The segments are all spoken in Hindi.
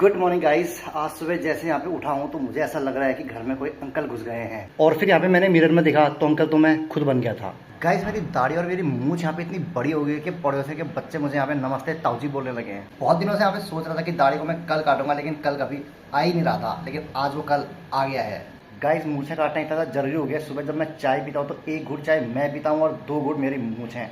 Good morning guys. आज सुबह जैसे यहाँ पे उठा हूँ तो मुझे ऐसा लग रहा है कि घर में कोई अंकल घुस गए हैं। और फिर यहाँ पे मैंने मिरर में देखा तो अंकल तो मैं खुद बन गया था। गाइस मेरी दाढ़ी और मेरी मूंछ यहाँ पे इतनी बड़ी हो गई है कि पड़ोसी के बच्चे मुझे यहाँ पे नमस्ते ताऊजी बोलने लगे हैं। बहुत दिनों से यहाँ पे सोच रहा था कि दाढ़ी को मैं कल काटूंगा, लेकिन कल कभी आ ही नहीं रहा था, लेकिन आज वो कल आ गया है। गाइस मूछें काटना इतना ज़्यादा जरूरी हो गया। सुबह जब मैं चाय पीता हूँ तो एक घूट चाय मैं पीता हूँ और 2 घूट मेरी मूछें।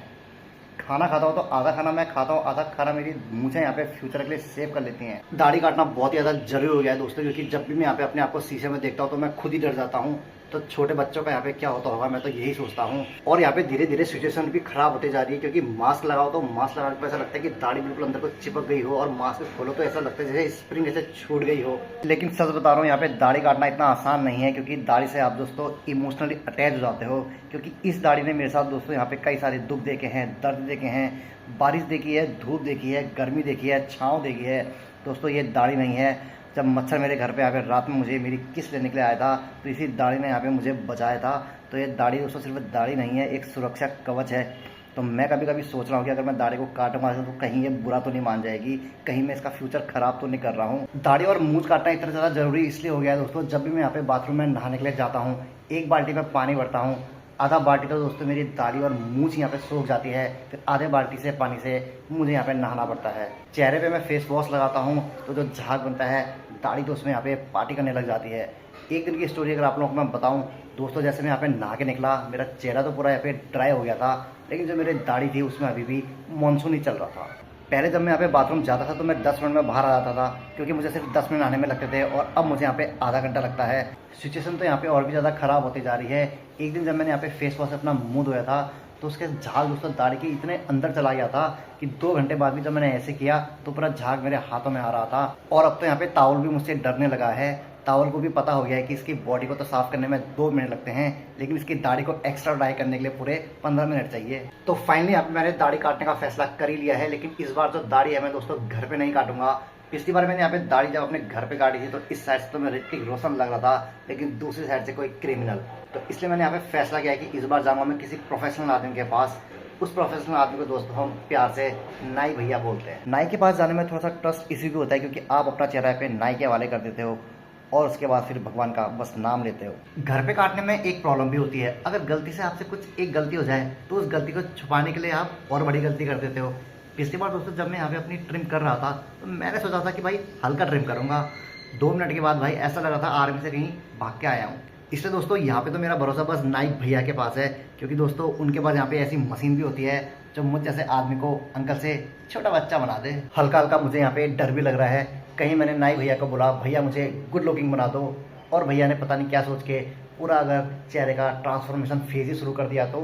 खाना खाता हूँ तो आधा खाना मैं खाता हूँ, आधा खाना मेरी मूछें यहाँ पे फ्यूचर के लिए सेव कर लेती हैं। दाढ़ी काटना बहुत ही ज़्यादा जरूरी हो गया है दोस्तों, क्योंकि जब भी मैं यहाँ पे अपने आप को शीशे में देखता हूँ तो मैं खुद ही डर जाता हूँ। तो छोटे बच्चों का यहाँ पे क्या होता होगा, मैं तो यही सोचता हूँ। और यहाँ पे धीरे धीरे सिचुएशन भी खराब होती जा रही है, क्योंकि मास्क लगाओ तो मास्क लगाने पर ऐसा लगता है कि दाढ़ी बिल्कुल अंदर को चिपक गई हो, और मास्क खोलो तो ऐसा लगता है जैसे स्प्रिंग जैसे छूट गई हो। लेकिन सच बता रहा हूँ, यहाँ पे दाढ़ी काटना इतना आसान नहीं है, क्योंकि दाढ़ी से आप दोस्तों इमोशनली अटैच हो जाते हो। क्योंकि इस दाढ़ी ने मेरे साथ दोस्तों यहाँ पे कई सारे दुख देखे हैं, दर्द देखे हैं, बारिश देखी है, धूप देखी है, गर्मी देखी है, छाँव देखी है। दोस्तों ये दाढ़ी नहीं है। जब मच्छर मेरे घर पे यहाँ पे रात में मुझे मेरी किस लेने के लिए आया था तो इसी दाढ़ी ने यहाँ पे मुझे बचाया था। तो ये दाढ़ी दोस्तों सिर्फ दाढ़ी नहीं है, एक सुरक्षा कवच है। तो मैं कभी कभी सोच रहा हूँ कि अगर मैं दाढ़ी को काटूंगा तो कहीं ये बुरा तो नहीं मान जाएगी, कहीं मैं इसका फ्यूचर खराब तो नहीं कर रहा हूँ। दाढ़ी और मूंछ काटना इतना ज़्यादा जरूरी इसलिए हो गया है दोस्तों, जब भी मैं यहाँ पे बाथरूम में नहाने के लिए जाता हूँ, एक बाल्टी में पानी भरता हूँ, आधा बाल्टी तो दोस्तों मेरी दाढ़ी और मूंछ यहाँ पे सूख जाती है, फिर आधे बाल्टी से पानी से मुझे यहाँ पे नहाना पड़ता है। चेहरे पे मैं फेस वॉश लगाता हूँ तो जो झाग बनता है, दाढ़ी तो उसमें यहाँ पे पार्टी करने लग जाती है। एक दिन की स्टोरी अगर आप लोगों को मैं बताऊँ दोस्तों, जैसे मैं यहाँ पे नहा के निकला, मेरा चेहरा तो पूरा यहाँ पे ड्राई हो गया था, लेकिन जो मेरी दाढ़ी थी उसमें अभी भी मानसून ही चल रहा था। पहले जब मैं यहाँ पे बाथरूम जाता था तो मैं 10 मिनट में बाहर आ जाता था, क्योंकि मुझे सिर्फ 10 मिनट नहाने में लगते थे, और अब मुझे यहाँ पे आधा घंटा लगता है। सिचुएशन तो यहाँ पे और भी ज़्यादा ख़राब होती जा रही है। एक दिन जब मैंने यहाँ पे फेस वॉश से अपना मुँह धोया था तो उसके झाग दोस्तों दाढ़ी के इतने अंदर चला गया था कि 2 घंटे बाद भी जब मैंने ऐसे किया तो पूरा झाग मेरे हाथों में आ रहा था। और अब तो यहाँ पे ताउल भी मुझसे डरने लगा है। तावल को भी पता हो गया है कि इसकी बॉडी को तो साफ करने में 2 मिनट लगते हैं, लेकिन इसकी दाढ़ी को एक्स्ट्रा ड्राई करने के लिए पूरे 15 मिनट चाहिए। तो फाइनली यहाँ पे मैंने दाढ़ी काटने का फैसला कर ही लिया है, लेकिन इस बार जो दाढ़ी है मैं दोस्तों घर पे नहीं काटूंगा। पिछली बार मैंने यहाँ पे दाढ़ी जब अपने घर पे काटी थी तो इस साइड से तो मैं ऋतिक रोशन लग रहा था, लेकिन दूसरी साइड से कोई क्रिमिनल। तो इसलिए मैंने यहाँ पे फैसला किया कि इस बार जाऊंगा मैं किसी प्रोफेशनल आदमी के पास। उस प्रोफेशनल आदमी को दोस्तों हम प्यार से नाई भैया बोलते हैं। नाई के पास जाने में थोड़ा सा ट्रस्ट इसी भी होता है, क्योंकि आप अपना चेहरा पे नाई के हवाले कर देते हो और उसके बाद फिर भगवान का बस नाम लेते हो। घर पे काटने में एक प्रॉब्लम भी होती है, अगर गलती से आपसे कुछ एक गलती हो जाए तो उस गलती को छुपाने के लिए आप और बड़ी गलती कर देते हो। पिछली बार दोस्तों जब मैं यहाँ पे अपनी ट्रिम कर रहा था तो मैंने सोचा था कि भाई हल्का ट्रिम करूँगा, 2 मिनट के बाद भाई ऐसा लग रहा था आर्मी से कहीं भाग के आया हूँ। इसलिए दोस्तों यहाँ पे तो मेरा भरोसा बस नाई भैया के पास है, क्योंकि दोस्तों उनके पास यहाँ पे ऐसी मशीन भी होती है जो मुझ जैसे आदमी को अंकल से छोटा बच्चा बना दे। हल्का हल्का मुझे यहाँ पे डर भी लग रहा है, कहीं मैंने नाई भैया को बोला भैया मुझे गुड लुकिंग बना दो, और भैया ने पता नहीं क्या सोच के पूरा अगर चेहरे का ट्रांसफॉर्मेशन फेज ही शुरू कर दिया। तो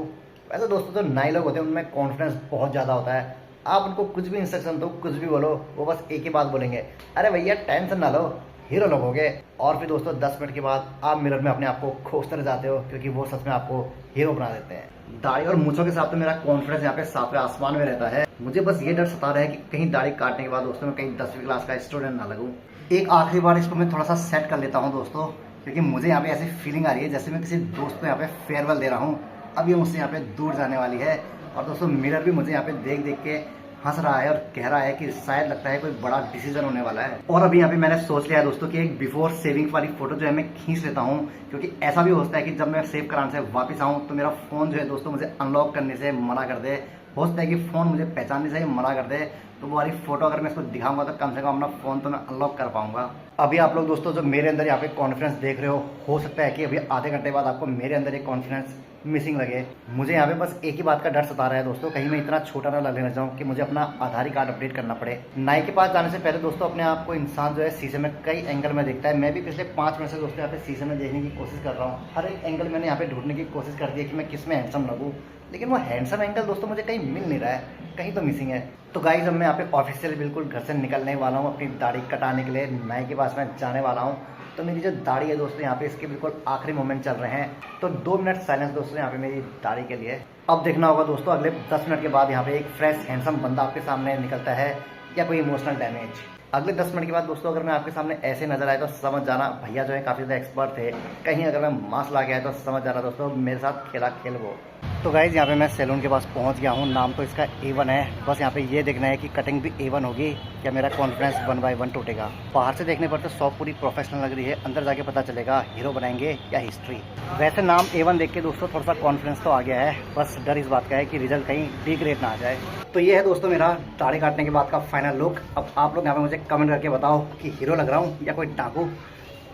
वैसे दोस्तों जो नाई लोग होते हैं उनमें कॉन्फिडेंस बहुत ज़्यादा होता है। आप उनको कुछ भी इंस्ट्रक्शन दो, कुछ भी बोलो, वो बस एक ही बात बोलेंगे, अरे भैया टेंशन ना लो, हीरो लगोगे। और फिर दोस्तों 10 मिनट के बाद आप मिरर में अपने आप को खोजते रह जाते हो, क्योंकि वो सच में आपको हीरो बना देते हैं। दाढ़ी और मूंछों के साथ तो मेरा कॉन्फिडेंस यहाँ पे सातवें आसमान में रहता है। मुझे बस ये डर सता रहा है कि कहीं दाढ़ी काटने के बाद दोस्तों मैं कहीं 10वीं क्लास का स्टूडेंट ना लगूं। एक आखिरी बार इसको मैं थोड़ा सा सेट कर लेता हूँ दोस्तों, क्योंकि मुझे यहाँ पे ऐसी फीलिंग आ रही है जैसे मैं किसी दोस्त को यहाँ पे फेयरवेल दे रहा हूँ। अब ये मुझसे यहाँ पे दूर जाने वाली है, और दोस्तों मिरर भी मुझे यहाँ पे देख देख के हंस रहा है और कह रहा है कि शायद लगता है कोई बड़ा डिसीजन होने वाला है। और अभी यहाँ पे मैंने सोच लिया है दोस्तों कि एक बिफोर सेविंग वाली फोटो जो है मैं खींच लेता हूँ, क्योंकि ऐसा भी होता है कि जब मैं सेव कराने से वापस आऊँ तो मेरा फोन जो है दोस्तों मुझे अनलॉक करने से मना कर दे। हो सकता है कि फोन मुझे पहचानने से ही मना कर दे, तो वो वाली फोटो अगर मैं इसको दिखाऊंगा तो कम से कम अपना फोन तो मैं अनलॉक कर पाऊंगा। अभी आप लोग दोस्तों जो मेरे अंदर यहाँ पे कॉन्फिडेंस देख रहे हो सकता है कि अभी आधे घंटे बाद आपको मेरे अंदर एक कॉन्फिडेंस मिसिंग लगे। मुझे यहाँ पे बस एक ही बात का डर सता रहा है दोस्तों, कहीं मैं इतना छोटा ना लगने लग जाऊँ कि मुझे अपना आधार कार्ड अपडेट करना पड़े। नाई के पास जाने से पहले दोस्तों अपने आप को इंसान जो है शीशे में कई एंगल में देखता है। मैं भी पिछले 5 मिनट से दोस्तों यहाँ पे शीशे में देखने की कोशिश कर रहा हूँ। हर एक एंगल मैंने यहाँ पे ढूंढने की कोशिश कर दी है कि मैं किस में हैंडसम लगूँ, लेकिन वो हैंडसम एंगल दोस्तों मुझे कहीं मिल नहीं रहा है, कहीं तो मिसिंग है। तो गाइस अब मैं यहाँ पे ऑफिशियल बिल्कुल घर से निकलने वाला हूँ अपनी दाढ़ी कटाने के लिए, नाई के पास मैं जाने वाला हूँ। तो मेरी जो दाढ़ी है दोस्तों यहाँ पे इसके बिल्कुल आखिरी मोमेंट चल रहे हैं, तो 2 मिनट साइलेंस दोस्तों यहाँ पे मेरी दाढ़ी के लिए। अब देखना होगा दोस्तों अगले 10 मिनट के बाद यहाँ पे एक फ्रेश हैंडसम बंदा आपके सामने निकलता है या कोई इमोशनल डैमेज। अगले 10 मिनट के बाद दोस्तों अगर मैं आपके सामने ऐसे नजर आए तो समझ जाना भैया जो है काफ़ी ज़्यादा एक्सपर्ट थे। कहीं अगर मैं मास्क ला के आया तो समझ जाना दोस्तों मेरे साथ खेला खेल वो। तो गाइज यहाँ पे मैं सैलून के पास पहुँच गया हूँ। नाम तो इसका A1 है। बस यहाँ पे ये देखना है कि कटिंग भी A1 होगी या मेरा कॉन्फिडेंस 1 by 1 टूटेगा। बाहर से देखने पर तो शॉप पूरी प्रोफेशनल लग रही है, अंदर जाके पता चलेगा हीरो बनाएंगे या हिस्ट्री। वैसे नाम A1 देख के दोस्तों थोड़ा सा कॉन्फिडेंस तो आ गया है, बस डर इस बात का है कि रिजल्ट कहीं B ग्रेड ना आ जाए। तो ये है दोस्तों मेरा दाढ़ी काटने के बाद का फाइनल लुक। अब आप लोग यहाँ पे मुझे कमेंट करके बताओ कि हीरो लग रहा हूँ या कोई डाकू।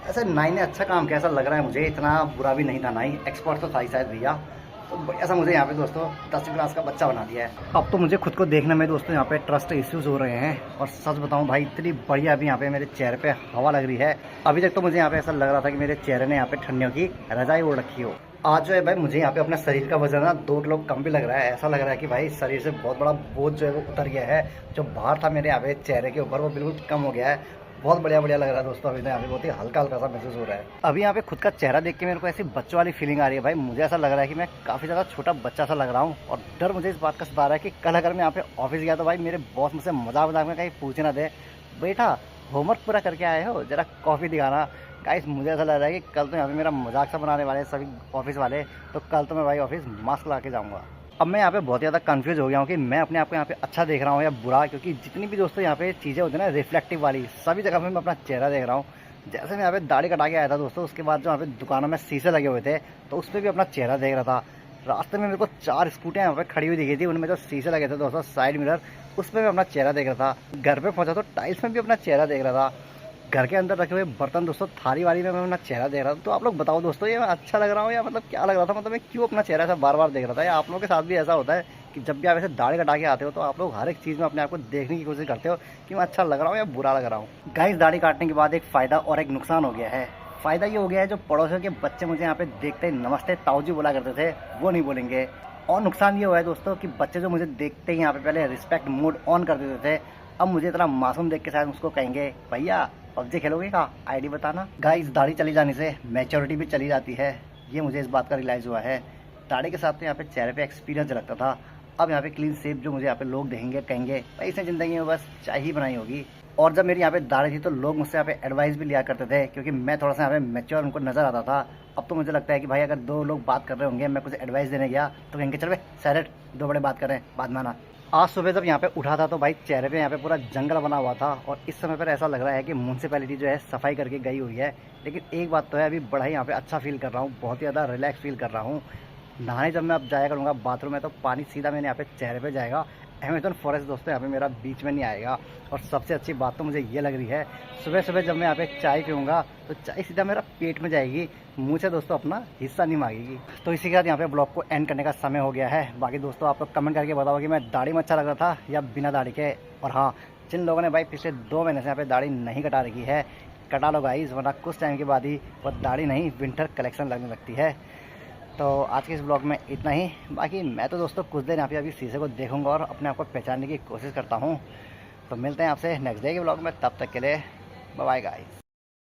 ऐसे नाई ने अच्छा काम कैसा लग रहा है मुझे, इतना बुरा भी नहीं था नाई, एक्सपर्ट तो था ही शायद भैया। तो ऐसा मुझे यहाँ पे दोस्तों 10वीं क्लास का बच्चा बना दिया है। अब तो मुझे खुद को देखने में दोस्तों यहाँ पे ट्रस्ट इश्यूज हो रहे हैं। और सच बताऊँ भाई, इतनी बढ़िया अभी यहाँ पे मेरे चेहरे पे हवा लग रही है। अभी तक तो मुझे यहाँ पे ऐसा लग रहा था कि मेरे चेहरे ने यहाँ पे ठंडियों की रजाई ओढ़ रखी हो। आज जो है भाई मुझे यहाँ पे अपने शरीर का वजन ना 2 किलो कम भी लग रहा है। ऐसा लग रहा है कि भाई शरीर से बहुत बड़ा बोझ जो है वो उतर गया है। जो बाहर था मेरे यहाँ पे चेहरे के ऊपर वो बिल्कुल कम हो गया है। बहुत बढ़िया लग रहा है दोस्तों। अभी यहाँ पे बहुत ही हल्का हल्का सा महसूस हो रहा है। अभी यहाँ पे खुद का चेहरा देख के मेरे को ऐसी बच्चों वाली फीलिंग आ रही है। भाई मुझे ऐसा लग रहा है कि मैं काफ़ी ज़्यादा छोटा बच्चा सा लग रहा हूँ। और डर मुझे इस बात का सता रहा है कि कल अगर मैं यहाँ पे ऑफिस गया तो भाई मेरे बॉस मुझसे मजाक में कहीं पूछे ना दे, बेटा होमवर्क पूरा करके आए हो, जरा कॉफ़ी दिखाना। गाइस मुझे ऐसा लग रहा है कि कल तो यहाँ पे मेरा मजाक सा बनाने वाले सभी ऑफिस वाले, तो कल तो मैं भाई ऑफिस मास्क ला के जाऊँगा। अब मैं यहाँ पे बहुत ज़्यादा कंफ्यूज हो गया हूँ कि मैं अपने आप को यहाँ पे अच्छा देख रहा हूँ या बुरा, क्योंकि जितनी भी दोस्तों यहाँ पे चीज़ें होती है ना रिफ्लेक्टिव वाली, सभी जगह पे मैं अपना चेहरा देख रहा हूँ। जैसे मैं यहाँ पे दाढ़ी कटा के आया था दोस्तों, उसके बाद जो यहाँ पे दुकानों में शीशे लगे हुए थे तो उस पर भी अपना चेहरा देख रहा था। रास्ते में मेरे को 4 स्कूटियाँ यहाँ पे खड़ी हुई दिखी थी, उनमें जो शीशे लगे थे दोस्तों साइड मिरर, उस पर मैं अपना चेहरा देख रहा था। घर पे पहुँचा तो टाइल्स में भी अपना चेहरा देख रहा था। घर के अंदर रखे हुए बर्तन दोस्तों थाली वाली में मैं अपना चेहरा देख रहा था। तो आप लोग बताओ दोस्तों, ये मैं अच्छा लग रहा हूँ या मतलब क्या लग रहा था, मतलब मैं क्यों अपना चेहरा ऐसा बार बार देख रहा था। या आप लोगों के साथ भी ऐसा होता है कि जब भी आप ऐसे दाढ़ी कटा के आते हो तो आप लोग हर एक चीज़ में अपने आप को देखने की कोशिश करते हो कि मैं अच्छा लग रहा हूँ या बुरा लग रहा हूँ। गाइस दाढ़ी काटने के बाद एक फ़ायदा और एक नुकसान हो गया है। फ़ायदा ये हो गया है, जो पड़ोसियों के बच्चे मुझे यहाँ पे देखते ही नमस्ते ताऊजी बोला करते थे वो नहीं बोलेंगे। और नुकसान ये हुआ है दोस्तों कि बच्चे जो मुझे देखते ही यहाँ पे पहले रिस्पेक्ट मोड ऑन कर देते थे, अब मुझे इतना मासूम देख के शायद उसको कहेंगे भैया पबजी खेलोगे का, आईडी बताना। गाइस दाढ़ी चली जाने से मैच्योरिटी भी चली जाती है, ये मुझे इस बात का रियलाइज़ हुआ है। दाढ़ी के साथ तो यहाँ पे चेहरे पे एक्सपीरियंस लगता था, अब यहाँ पे क्लीन शेप जो मुझे यहाँ पे लोग देखेंगे कहेंगे भाई इसने ज़िंदगी में बस चाय ही बनाई होगी। और जब मेरी यहाँ पे दाढ़ी थी तो लोग मुझसे यहाँ पे एडवाइस भी लिया करते थे, क्योंकि मैं थोड़ा सा यहाँ पे मैच्योर उनको नज़र आता था। अब तो मुझे लगता है कि भाई अगर 2 लोग बात कर रहे होंगे, मैं कुछ एडवाइस देने गया तो कहेंगे चल भाई सैरेट 2 बड़े बात करें बात माना। आज सुबह जब यहाँ पे उठा था तो भाई चेहरे पे यहाँ पे पूरा जंगल बना हुआ था। और इस समय पर ऐसा लग रहा है कि म्यूनसिपैलिटी जो है सफाई करके गई हुई है। लेकिन एक बात तो है, अभी बड़ा ही यहाँ पे अच्छा फील कर रहा हूँ, बहुत ही ज़्यादा रिलैक्स फील कर रहा हूँ। नहाने जब मैं अब जाया करूँगा बाथरूम में तो पानी सीधा मैंने यहाँ पे चेहरे पे जाएगा। अमेजन फॉरेस्ट दोस्तों यहाँ पे मेरा बीच में नहीं आएगा। और सबसे अच्छी बात तो मुझे ये लग रही है, सुबह सुबह जब मैं यहाँ पे चाय पीऊँगा तो चाय सीधा मेरा पेट में जाएगी, मुँह से दोस्तों अपना हिस्सा नहीं मांगेगी। तो इसी के साथ यहाँ पे ब्लॉग को एंड करने का समय हो गया है। बाकी दोस्तों आप लोग कमेंट करके बताओ कि मैं दाढ़ी में अच्छा लग रहा था या बिना दाढ़ी के। और हाँ, जिन लोगों ने भाई पिछले 2 महीने से यहाँ पे दाढ़ी नहीं कटा रखी है, कटा लो गाइस, वरना कुछ टाइम के बाद ही वो दाढ़ी नहीं विंटर कलेक्शन लगने लगती है। तो आज के इस ब्लॉग में इतना ही। बाकी मैं तो दोस्तों कुछ देर यहाँ पे अभी शीशे को देखूंगा और अपने आप को पहचानने की कोशिश करता हूँ। तो मिलते हैं आपसे नेक्स्ट डे के ब्लॉग में, तब तक के लिए बाय बाय गाइस।